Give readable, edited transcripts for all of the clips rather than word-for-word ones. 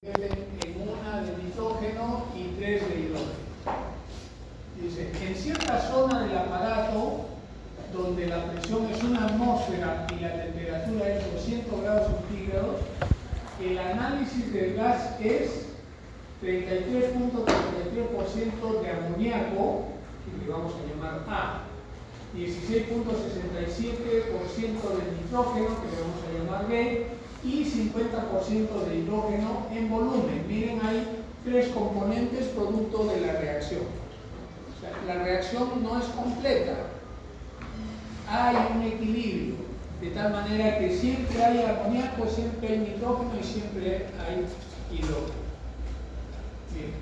en una de nitrógeno y 3 de hidrógeno. Dice, en cierta zona del aparato donde la presión es una atmósfera y la temperatura es 200 grados centígrados, el análisis del gas es 33.33% de amoníaco, que le vamos a llamar A, 16.67% de nitrógeno, que le vamos a llamar B, y 50% de hidrógeno en volumen. Miren, hay 3 componentes producto de la reacción. O sea, la reacción no es completa. Hay un equilibrio, de tal manera que siempre hay amoníaco, siempre hay nitrógeno y siempre hay hidrógeno. Bien.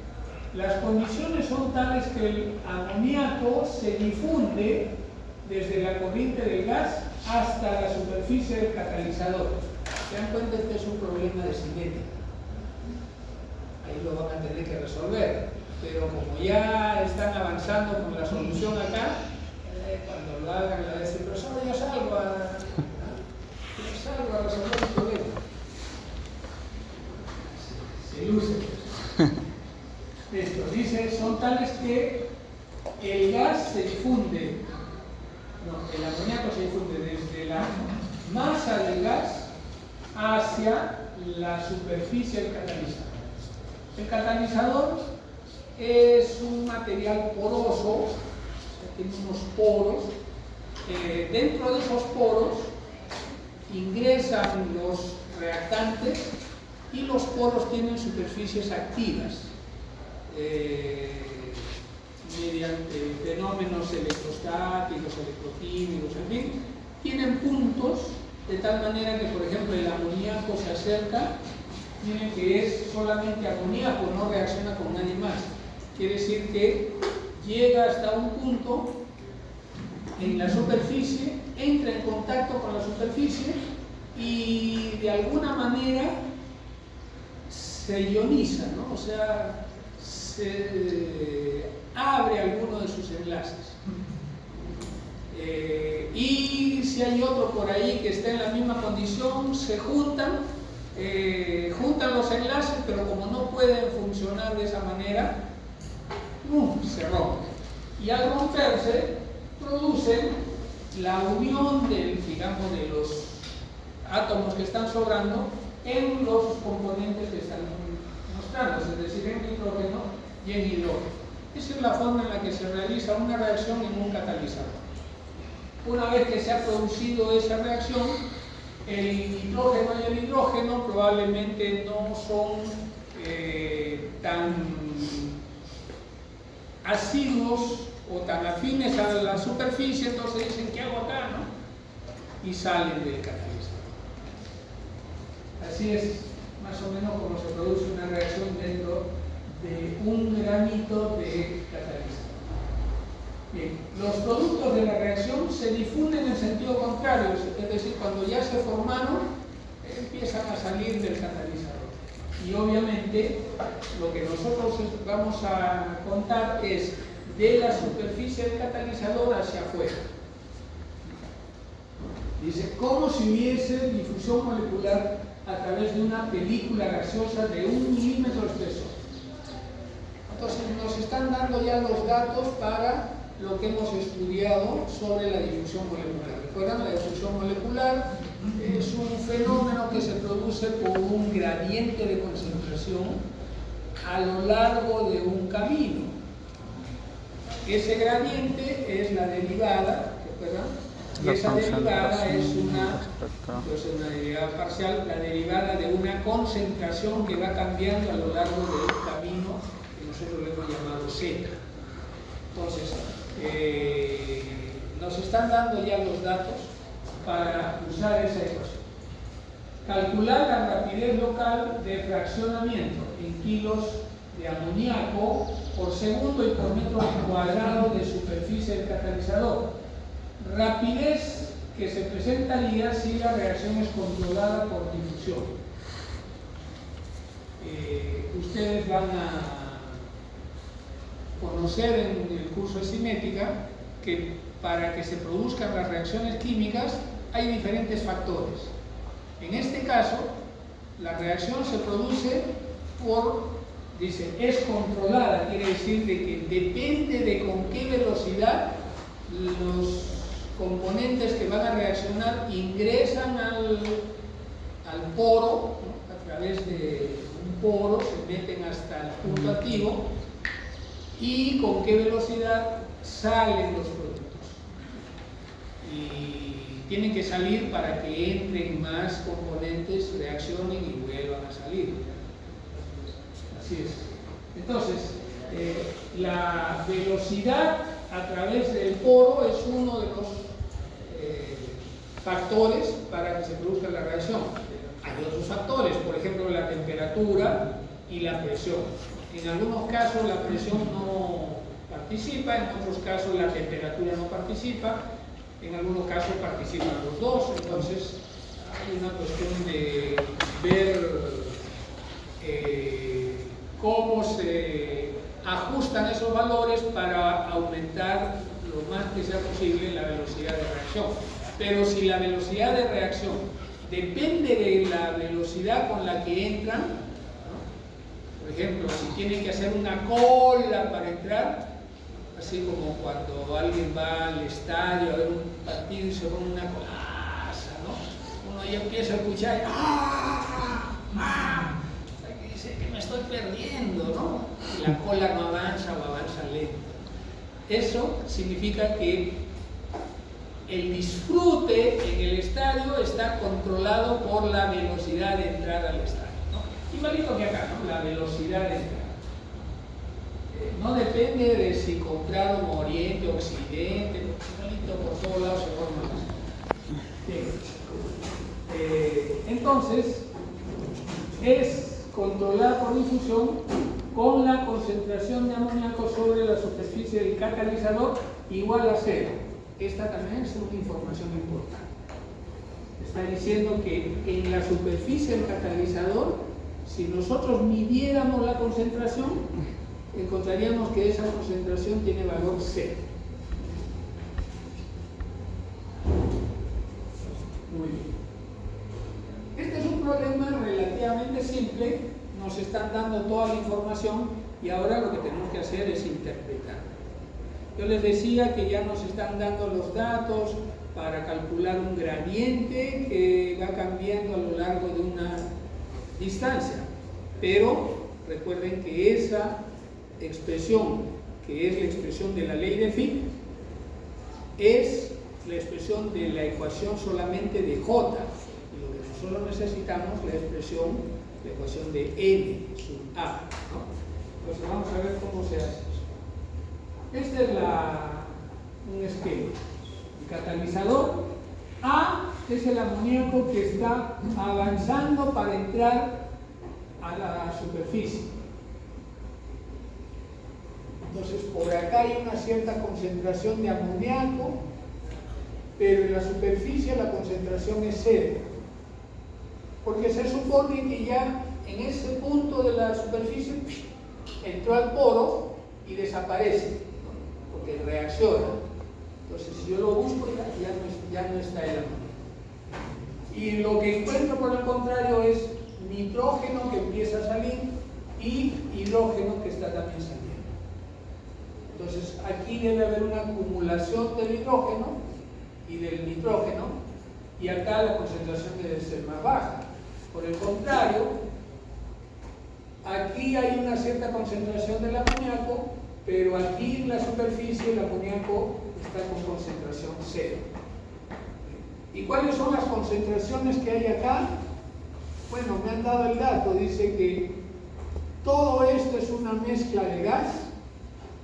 Las condiciones son tales que el amoníaco se difunde desde la corriente del gas hasta la superficie del catalizador. Se dan cuenta que es un problema de cinética. Ahí lo van a tener que resolver. Pero como ya están avanzando con la solución acá, cuando lo hagan, la decir, profesor, yo salgo a resolver el problema. Se luce. Esto dice, son tales que el gas se difunde, el amoníaco se difunde desde la masa del gas hacia la superficie del catalizador. El catalizador es un material poroso, tiene unos poros. Dentro de esos poros ingresan los reactantes y los poros tienen superficies activas mediante fenómenos electrostáticos, electroquímicos, en fin, tienen puntos de tal manera que, por ejemplo, el amoníaco se acerca, miren que es solamente amoníaco, no reacciona con nadie más. Quiere decir que llega hasta un punto en la superficie, entra en contacto con la superficie y de alguna manera se ioniza, ¿no? O sea, se abre alguno de sus enlaces. Y si hay otro por ahí que está en la misma condición, se juntan los enlaces, pero como no pueden funcionar de esa manera, se rompen. Y al romperse, producen la unión de los átomos que están sobrando en los componentes que están mostrando, es decir, en nitrógeno y en hidrógeno. Esa es la forma en la que se realiza una reacción en un catalizador. Una vez que se ha producido esa reacción, el nitrógeno y el hidrógeno probablemente no son tan asiduos o tan afines a la superficie, entonces dicen, ¿qué hago acá? ¿No? Y salen del catalizador. Así es más o menos como se produce una reacción dentro de un granito de catalizador. Bien, los productos de la reacción se difunden en sentido contrario, es decir, cuando ya se formaron, empiezan a salir del catalizador. Y obviamente lo que nosotros vamos a contar es de la superficie del catalizador hacia afuera. Dice, como si hubiese difusión molecular a través de una película gaseosa de 1 milímetro de espesor. Entonces nos están dando ya los datos para lo que hemos estudiado sobre la difusión molecular. Recuerdan, la difusión molecular es un fenómeno que se produce por un gradiente de concentración a lo largo de un camino. Ese gradiente es la derivada, ¿recuerdan? Y esa derivada es una derivada parcial, la derivada de una concentración que va cambiando a lo largo del camino que nosotros le hemos llamado Z. Entonces, nos están dando ya los datos para usar esa ecuación. Calcular la rapidez local de fraccionamiento en kilos de amoníaco por segundo y por metro cuadrado de superficie del catalizador. Rapidez que se presentaría si la reacción es controlada por difusión. Ustedes van a conocer en el curso de cinética que para que se produzcan las reacciones químicas hay diferentes factores. En este caso, la reacción se produce dice, es controlada, quiere decir de que depende de con qué velocidad los componentes que van a reaccionar ingresan al poro, ¿no? A través de un poro se meten hasta el punto activo, y con qué velocidad salen los productos. Y tienen que salir para que entren más componentes, reaccionen y vuelvan a salir. Así es. Entonces, la velocidad a través del poro es uno de los factores para que se produzca la reacción. Hay otros factores, por ejemplo, la temperatura y la presión. En algunos casos la presión no participa, en otros casos la temperatura no participa, en algunos casos participan los dos. Entonces hay una cuestión de ver cómo se ajustan esos valores para aumentar lo más que sea posible la velocidad de reacción. Pero si la velocidad de reacción depende de la velocidad con la que entran, ¿no? Por ejemplo, si tienen que hacer una cola para entrar, así como cuando alguien va al estadio a ver un partido y se pone una colaza, ¿no? Uno ya empieza a escuchar que dice que me estoy perdiendo, ¿no? Y la cola no avanza o avanza lento. Eso significa que el disfrute en el estadio está controlado por la velocidad de entrada al estadio, ¿no? Igualito que acá, ¿no? La velocidad de entrada. No depende de si compraron Oriente o Occidente, igualito por todos lados se forma así. Entonces, es controlada por difusión con la concentración de amoníaco sobre la superficie del catalizador igual a 0. Esta también es una información importante. Está diciendo que en la superficie del catalizador, si nosotros midiéramos la concentración, encontraríamos que esa concentración tiene valor 0. Muy bien. Este es un problema relativamente simple. Nos están dando toda la información y ahora lo que tenemos que hacer es interpretar. Yo les decía que ya nos están dando los datos para calcular un gradiente que va cambiando a lo largo de una distancia, pero recuerden que esa expresión, que es la expresión de la ley de Fick, es la expresión de la ecuación solamente de J, y lo que nosotros necesitamos es la ecuación de N sub A, ¿no? Entonces vamos a ver cómo se hace eso. Este es un esquema. El catalizador A es el amoníaco que está avanzando para entrar a la superficie. Entonces por acá hay una cierta concentración de amoníaco, pero en la superficie la concentración es 0. Porque se supone que ya en ese punto de la superficie entró al poro y desaparece, ¿no? Porque reacciona. Entonces si yo lo busco ya no está el amoníaco. Y lo que encuentro por el contrario es nitrógeno que empieza a salir y hidrógeno que está también saliendo. Entonces aquí debe haber una acumulación del hidrógeno y del nitrógeno, y acá la concentración debe ser más baja. Por el contrario, aquí hay una cierta concentración del amoníaco, pero aquí en la superficie el amoníaco está con concentración 0. ¿Y cuáles son las concentraciones que hay acá? Bueno, me han dado el dato, dice que todo esto es una mezcla de gas,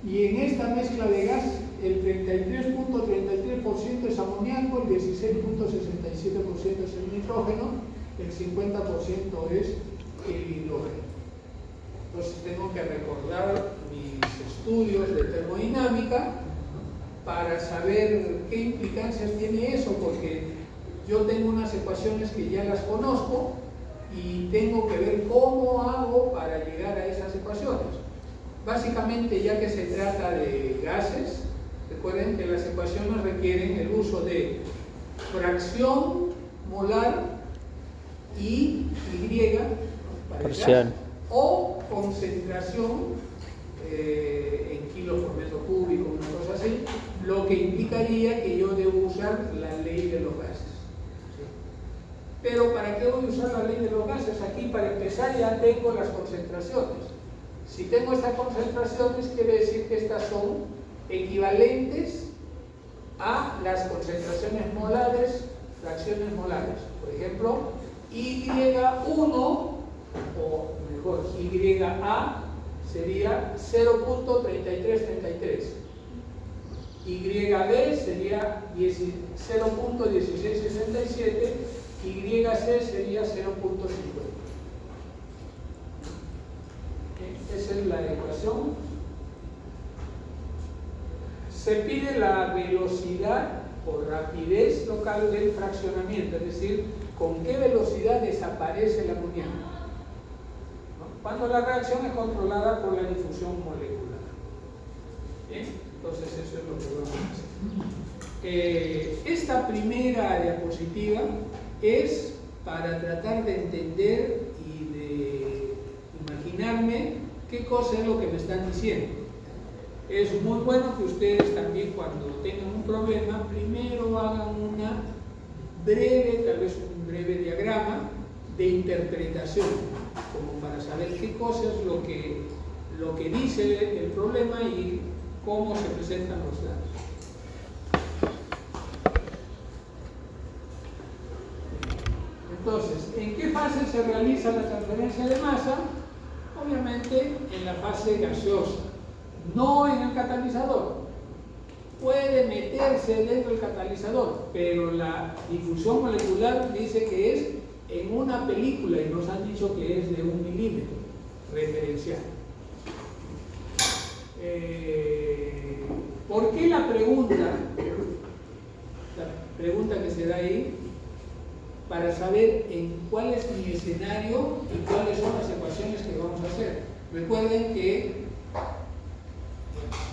y en esta mezcla de gas el 33.33% es amoníaco, el 16.67% es el nitrógeno, el 50% es el hidrógeno. Entonces tengo que recordar mis estudios de termodinámica para saber qué implicancias tiene eso, porque yo tengo unas ecuaciones que ya las conozco y tengo que ver cómo hago para llegar a esas ecuaciones. Básicamente, ya que se trata de gases, recuerden que las ecuaciones requieren el uso de fracción molar y parcial o concentración en kilos por metro cúbico, una cosa así, lo que implicaría que yo debo usar la ley de los gases. ¿Sí? Pero ¿para qué voy a usar la ley de los gases? Aquí, para empezar, ya tengo las concentraciones. Si tengo estas concentraciones, quiere decir que estas son equivalentes a las concentraciones molares, fracciones molares. Por ejemplo, Y1, o mejor, YA, sería 0.3333. YB sería 0.1667, YC sería 0.50. Esa es la ecuación. Se pide la velocidad o rapidez local del fraccionamiento, es decir, con qué velocidad desaparece el amoníaco, ¿no? Cuando la reacción es controlada por la difusión molecular. ¿Bien? Entonces eso es lo que vamos a hacer. Esta primera diapositiva es para tratar de entender y de imaginarme qué cosa es lo que me están diciendo. Es muy bueno que ustedes también, cuando tengan un problema, primero hagan una breve, tal vez un breve diagrama de interpretación, como para saber qué cosa es lo que dice el problema y cómo se presentan los datos. Entonces, ¿en qué fase se realiza la transferencia de masa? Obviamente en la fase gaseosa, no en el catalizador. Puede meterse dentro del catalizador, pero la difusión molecular dice que es en una película y nos han dicho que es de 1 milímetro referencial. ¿Por qué la pregunta que se da ahí? Para saber en cuál es mi escenario y cuáles son las ecuaciones que vamos a hacer. Recuerden que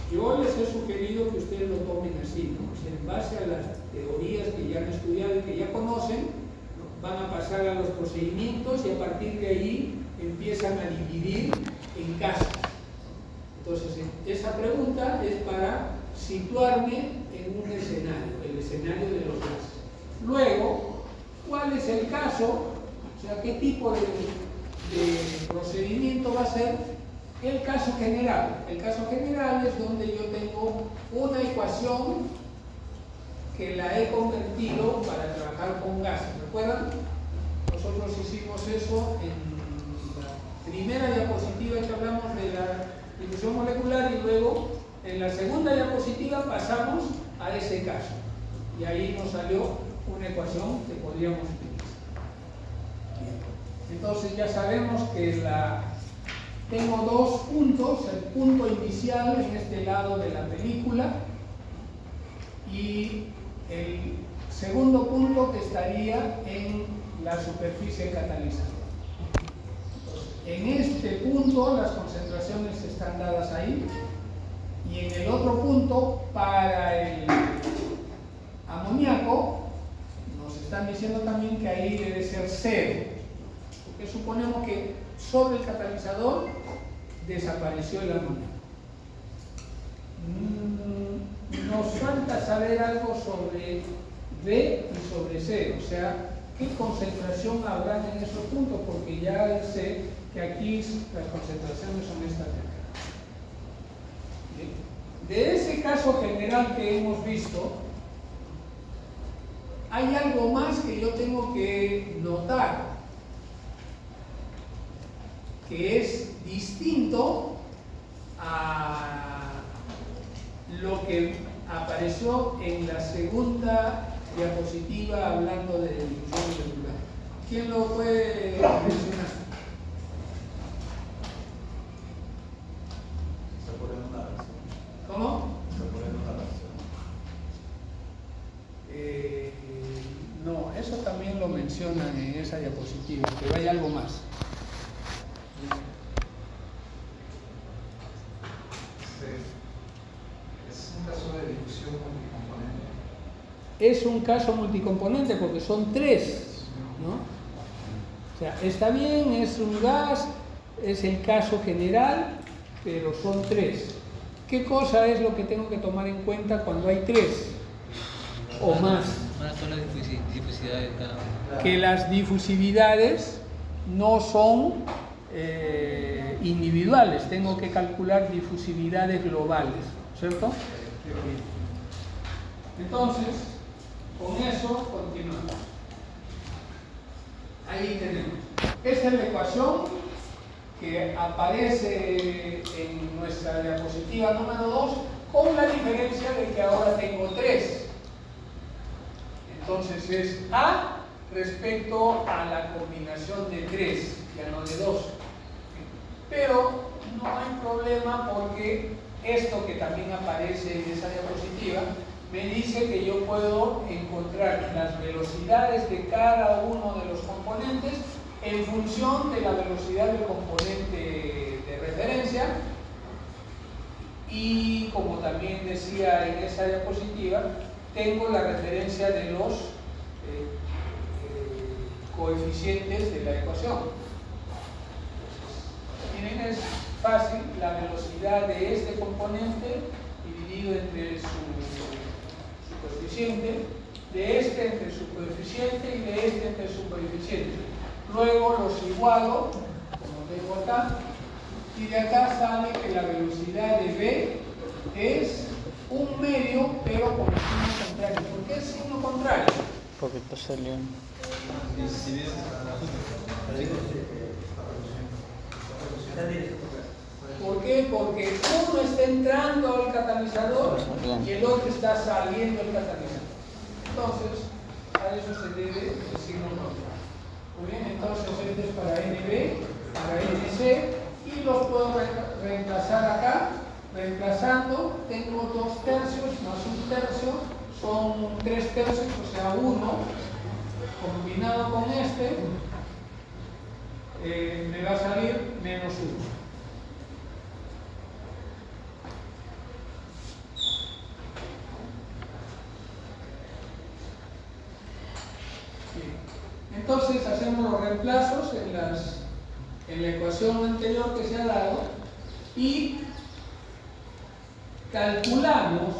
yo les he sugerido que ustedes lo tomen así, ¿no? O sea, en base a las teorías que ya han estudiado y que ya conocen, ¿no? Van a pasar a los procedimientos y a partir de ahí empiezan a dividir en casos. Entonces, esa pregunta es para situarme en un escenario, el escenario de los gases. Luego, ¿cuál es el caso? O sea, ¿qué tipo de procedimiento va a ser? El caso general. El caso general es donde yo tengo una ecuación que la he convertido para trabajar con gases. ¿Recuerdan? Nosotros hicimos eso en la primera diapositiva que hablamos de la difusión molecular y luego en la segunda diapositiva pasamos a ese caso. Y ahí nos salió una ecuación que podríamos utilizar. Entonces ya sabemos que tengo dos puntos, el punto inicial en este lado de la película y el segundo punto que estaría en la superficie catalizadora. En este punto las concentraciones están dadas ahí y en el otro punto, para el amoníaco, nos están diciendo también que ahí debe ser 0, porque suponemos que sobre el catalizador desapareció el amoníaco. Nos falta saber algo sobre B y sobre C, o sea, qué concentración habrá en esos puntos, porque ya sé que aquí las concentraciones son estas de acá. De ese caso general que hemos visto, hay algo más que yo tengo que notar, que es distinto a lo que apareció en la segunda diapositiva hablando de difusión molecular. ¿Quién lo puede mencionar? ¿Cómo? No, eso también lo mencionan en esa diapositiva, pero hay algo más. Es un caso de difusión multicomponente. Es un caso multicomponente porque son 3, ¿no? O sea, está bien, es un gas, es el caso general, pero son 3. ¿Qué cosa es lo que tengo que tomar en cuenta cuando hay 3 o más? ¿Cuáles son las difusividades de cada uno? Que las difusividades no son individuales, tengo que calcular difusividades globales, ¿cierto? Entonces, con eso continuamos. Ahí tenemos. Esta es la ecuación que aparece en nuestra diapositiva número 2, con la diferencia de que ahora tengo 3. Entonces es A respecto a la combinación de 3, ya no de 2. Pero no hay problema porque esto que también aparece en esa diapositiva me dice que yo puedo encontrar las velocidades de cada uno de los componentes en función de la velocidad del componente de referencia, y como también decía en esa diapositiva, tengo la referencia de los coeficientes de la ecuación. Miren, es fácil, la velocidad de este componente dividido entre su coeficiente, de este entre su coeficiente y de este entre su coeficiente. Luego los igualo, como tengo acá, y de acá sale que la velocidad de B es 1/2, pero con signo contrario. ¿Por qué es signo contrario? Porque esto salió. ¿Por qué? Porque uno está entrando al catalizador y el otro está saliendo del catalizador. Entonces, a eso se debe el signo contrario. Muy bien, entonces este es para NB, para NC, y los puedo reemplazar acá. Reemplazando, tengo 2/3 más 1/3, son 3/3, o sea 1, combinado con este, me va a salir -1. Entonces hacemos los reemplazos en la ecuación anterior que se ha dado y calculamos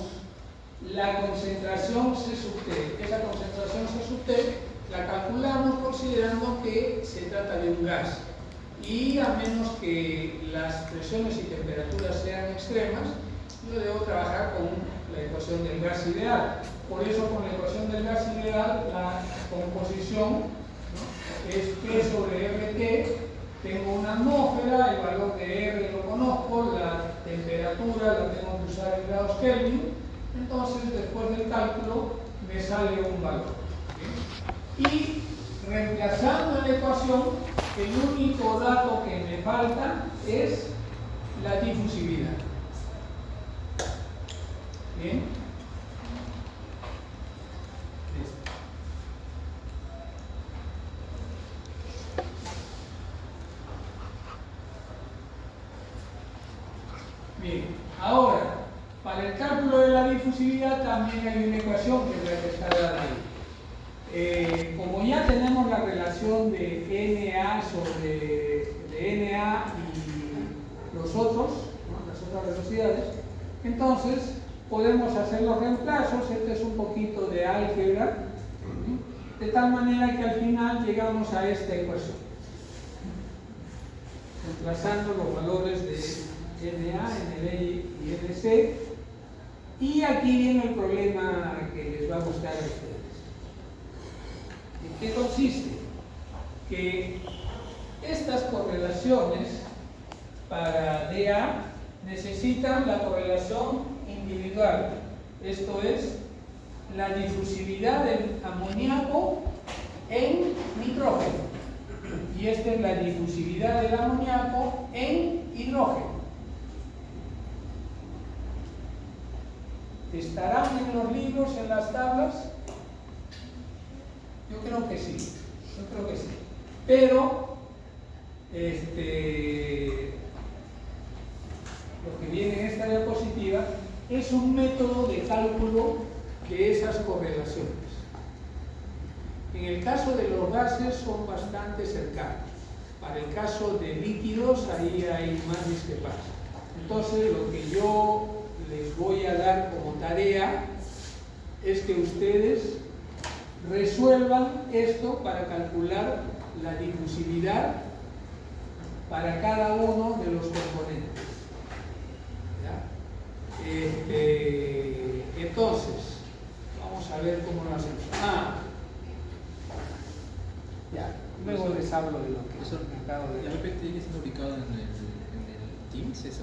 la concentración C sub T. Esa concentración C sub T la calculamos considerando que se trata de un gas, y a menos que las presiones y temperaturas sean extremas, yo debo trabajar con la ecuación del gas ideal. Por eso, con la ecuación del gas ideal, la composición, ¿no?, es P sobre RT. Tengo una atmósfera, el valor de R lo conozco, la temperatura la tengo que usar en grados Kelvin. Entonces, después del cálculo, me sale un valor. ¿Sí? Y reemplazando en la ecuación, el único dato que me falta es la difusividad. ¿Bien? Listo. Bien, ahora, para el cálculo de la difusividad también hay una ecuación que es la que está dada ahí. Como ya tenemos la relación de NA sobre de NA y los otros, ¿no?, las otras velocidades, entonces podemos hacer los reemplazos. Este es un poquito de álgebra, de tal manera que al final llegamos a esta ecuación, reemplazando los valores de NA, NB y NC. Y aquí viene el problema que les va a gustar a ustedes. ¿En qué consiste? Que estas correlaciones para DA necesitan la correlación individual. Esto es la difusividad del amoníaco en nitrógeno. Y esta es la difusividad del amoníaco en hidrógeno. ¿Estarán en los libros, en las tablas? Yo creo que sí, Pero, lo que viene en esta diapositiva es un método de cálculo de esas correlaciones. En el caso de los gases son bastante cercanos. Para el caso de líquidos, ahí hay más discrepancia. Entonces, lo que yo les voy a dar como tarea es que ustedes resuelvan esto para calcular la difusividad para cada uno de los componentes. ¿Ya? Entonces, vamos a ver cómo lo hacemos. Ya, luego les hablo de lo que Eso, acabo de ¿el PPT que está ubicado en el Teams? ¿Esa